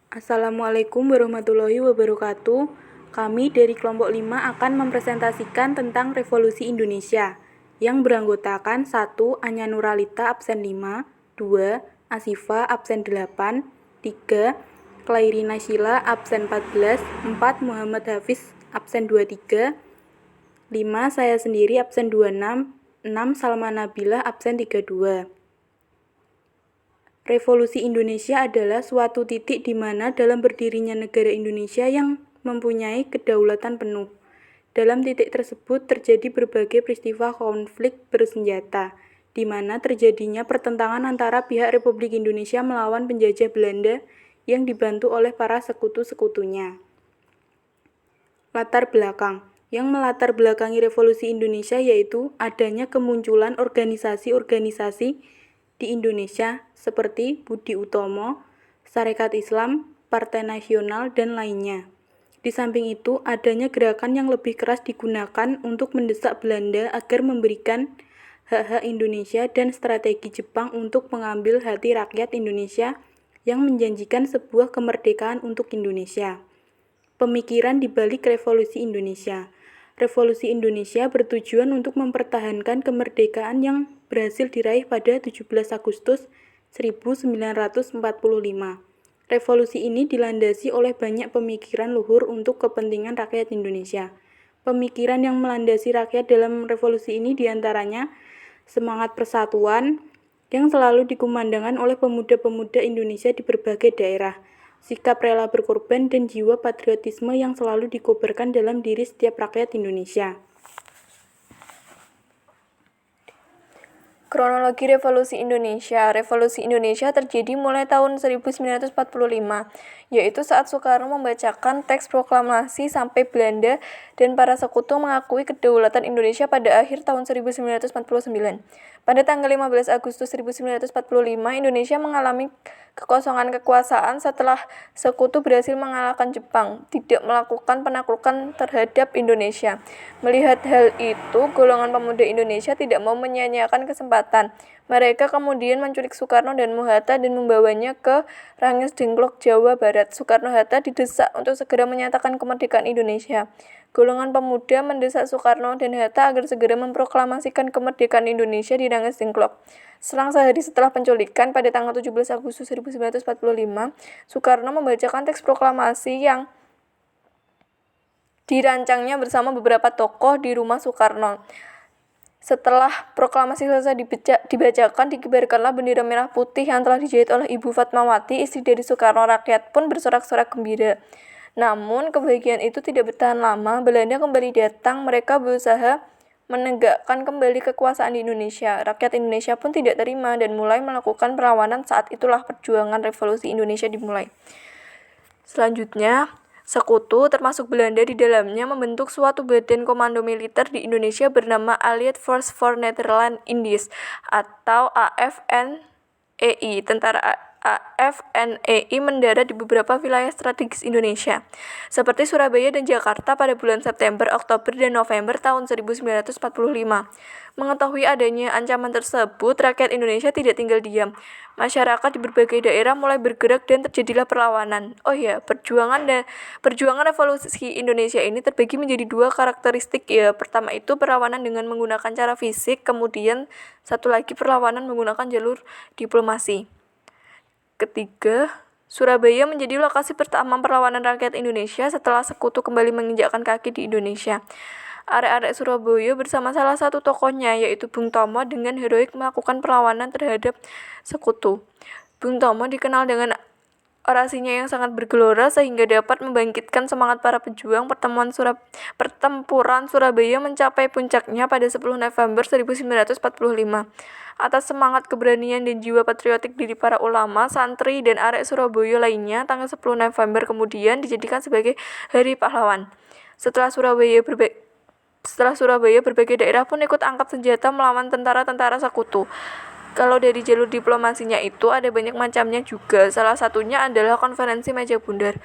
Assalamualaikum warahmatullahi wabarakatuh. Kami dari kelompok 5 akan mempresentasikan tentang Revolusi Indonesia yang beranggotakan 1. Anya Nuralita absen 5, 2. Asifa absen 8, 3. Klairina Sheila absen 14, 4. Muhammad Hafiz absen 23, 5. Saya sendiri absen 26, 6. Salma Nabila absen 32. Revolusi Indonesia adalah suatu titik di mana dalam berdirinya negara Indonesia yang mempunyai kedaulatan penuh. Dalam titik tersebut terjadi berbagai peristiwa konflik bersenjata, di mana terjadinya pertentangan antara pihak Republik Indonesia melawan penjajah Belanda yang dibantu oleh para sekutu-sekutunya. Latar belakang yang melatar belakangi Revolusi Indonesia yaitu adanya kemunculan organisasi-organisasi di Indonesia seperti Budi Utomo, Sarekat Islam, Partai Nasional, dan lainnya. Di samping itu, adanya gerakan yang lebih keras digunakan untuk mendesak Belanda agar memberikan hak-hak Indonesia dan strategi Jepang untuk mengambil hati rakyat Indonesia yang menjanjikan sebuah kemerdekaan untuk Indonesia. Pemikiran di balik Revolusi Indonesia. Revolusi Indonesia bertujuan untuk mempertahankan kemerdekaan yang berhasil diraih pada 17 Agustus 1945. Revolusi ini dilandasi oleh banyak pemikiran luhur untuk kepentingan rakyat Indonesia. Pemikiran yang melandasi rakyat dalam revolusi ini diantaranya semangat persatuan yang selalu dikumandangkan oleh pemuda-pemuda Indonesia di berbagai daerah, sikap rela berkorban dan jiwa patriotisme yang selalu dikobarkan dalam diri setiap rakyat Indonesia. Kronologi Revolusi Indonesia. Revolusi Indonesia terjadi mulai tahun 1945, yaitu saat Soekarno membacakan teks proklamasi sampai Belanda dan para sekutu mengakui kedaulatan Indonesia pada akhir tahun 1949. Pada tanggal 15 Agustus 1945, Indonesia mengalami kekosongan kekuasaan setelah sekutu berhasil mengalahkan Jepang, tidak melakukan penaklukan terhadap Indonesia. Melihat hal itu, golongan pemuda Indonesia tidak mau menyia-nyiakan kesempatan. Mereka kemudian menculik Soekarno dan Muhatta dan membawanya ke Ranges Dengklok, Jawa Barat. Soekarno-Hatta didesak untuk segera menyatakan kemerdekaan Indonesia. Golongan pemuda mendesak Soekarno dan Hatta agar segera memproklamasikan kemerdekaan Indonesia di Ranges Dengklok. Selang sehari setelah penculikan pada tanggal 17 Agustus 1945, Soekarno membacakan teks proklamasi yang dirancangnya bersama beberapa tokoh di rumah Soekarno. Setelah proklamasi selesai dibacakan, dikibarkanlah bendera merah putih yang telah dijahit oleh Ibu Fatmawati, istri dari Soekarno. Rakyat pun bersorak-sorak gembira. Namun, kebahagiaan itu tidak bertahan lama. Belanda kembali datang. Mereka berusaha menegakkan kembali kekuasaan di Indonesia. Rakyat Indonesia pun tidak terima dan mulai melakukan perlawanan. Saat itulah perjuangan Revolusi Indonesia dimulai. Selanjutnya, sekutu termasuk Belanda di dalamnya membentuk suatu badan komando militer di Indonesia bernama Allied Force for Netherlands Indies atau AFNEI. Tentara AFNEI mendarat di beberapa wilayah strategis Indonesia, seperti Surabaya dan Jakarta pada bulan September, Oktober, dan November tahun 1945. Mengetahui adanya ancaman tersebut, rakyat Indonesia tidak tinggal diam. Masyarakat di berbagai daerah mulai bergerak dan terjadilah perlawanan. Perjuangan revolusi Indonesia ini terbagi menjadi dua karakteristik ya. Pertama itu perlawanan dengan menggunakan cara fisik, kemudian satu lagi perlawanan menggunakan jalur diplomasi. Ketiga, Surabaya menjadi lokasi pertama perlawanan rakyat Indonesia setelah sekutu kembali menginjakkan kaki di Indonesia. Arek-arek Surabaya bersama salah satu tokohnya yaitu Bung Tomo dengan heroik melakukan perlawanan terhadap sekutu. Bung Tomo dikenal dengan orasinya yang sangat bergelora sehingga dapat membangkitkan semangat para pejuang. Pertempuran Surabaya mencapai puncaknya pada 10 November 1945. Atas semangat keberanian dan jiwa patriotik dari para ulama, santri, dan arek Surabaya lainnya, tanggal 10 November kemudian dijadikan sebagai Hari Pahlawan. Setelah Surabaya, berbagai daerah pun ikut angkat senjata melawan tentara-tentara sekutu. Kalau dari jalur diplomasinya itu ada banyak macamnya juga. Salah satunya adalah Konferensi Meja Bundar.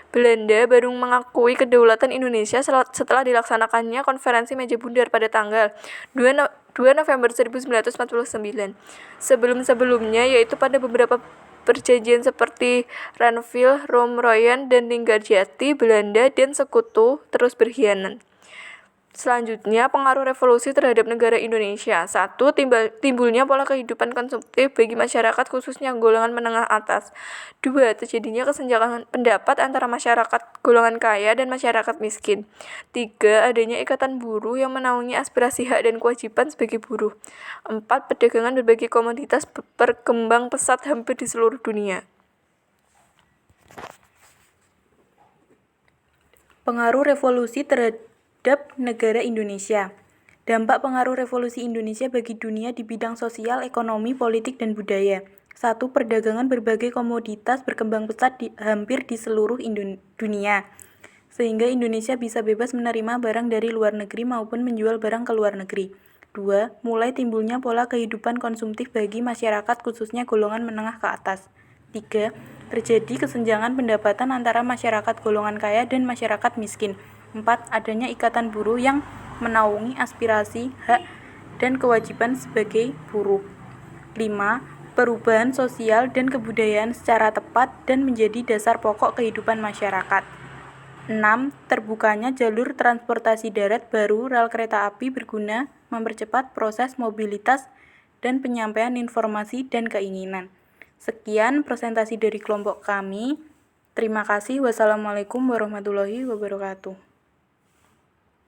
Belanda baru mengakui kedaulatan Indonesia setelah dilaksanakannya Konferensi Meja Bundar pada tanggal 2 November 1949. Sebelum-sebelumnya, yaitu pada beberapa perjanjian seperti Ranville, Roem-Royen, dan Linggarjati, Belanda, dan Sekutu terus berkhianat. Selanjutnya, pengaruh revolusi terhadap negara Indonesia. 1. Timbulnya pola kehidupan konsumtif bagi masyarakat khususnya golongan menengah atas. 2. Terjadinya kesenjangan pendapat antara masyarakat golongan kaya dan masyarakat miskin. 3. Adanya ikatan buruh yang menaungi aspirasi hak dan kewajiban sebagai buruh. 4. Perdagangan berbagai komoditas berkembang pesat hampir di seluruh dunia. Pengaruh revolusi terhadap negara Indonesia. Dampak pengaruh revolusi Indonesia bagi dunia di bidang sosial, ekonomi, politik, dan budaya. 1. Perdagangan berbagai komoditas berkembang pesat hampir di seluruh dunia, sehingga Indonesia bisa bebas menerima barang dari luar negeri maupun menjual barang ke luar negeri. 2. Mulai timbulnya pola kehidupan konsumtif bagi masyarakat khususnya golongan menengah ke atas. 3. Terjadi kesenjangan pendapatan antara masyarakat golongan kaya dan masyarakat miskin. 4. Adanya ikatan buruh yang menaungi aspirasi, hak, dan kewajiban sebagai buruh. 5. Perubahan sosial dan kebudayaan secara tepat dan menjadi dasar pokok kehidupan masyarakat. 6. Terbukanya jalur transportasi darat baru rel kereta api berguna mempercepat proses mobilitas dan penyampaian informasi dan keinginan. Sekian presentasi dari kelompok kami. Terima kasih. Wassalamualaikum warahmatullahi wabarakatuh.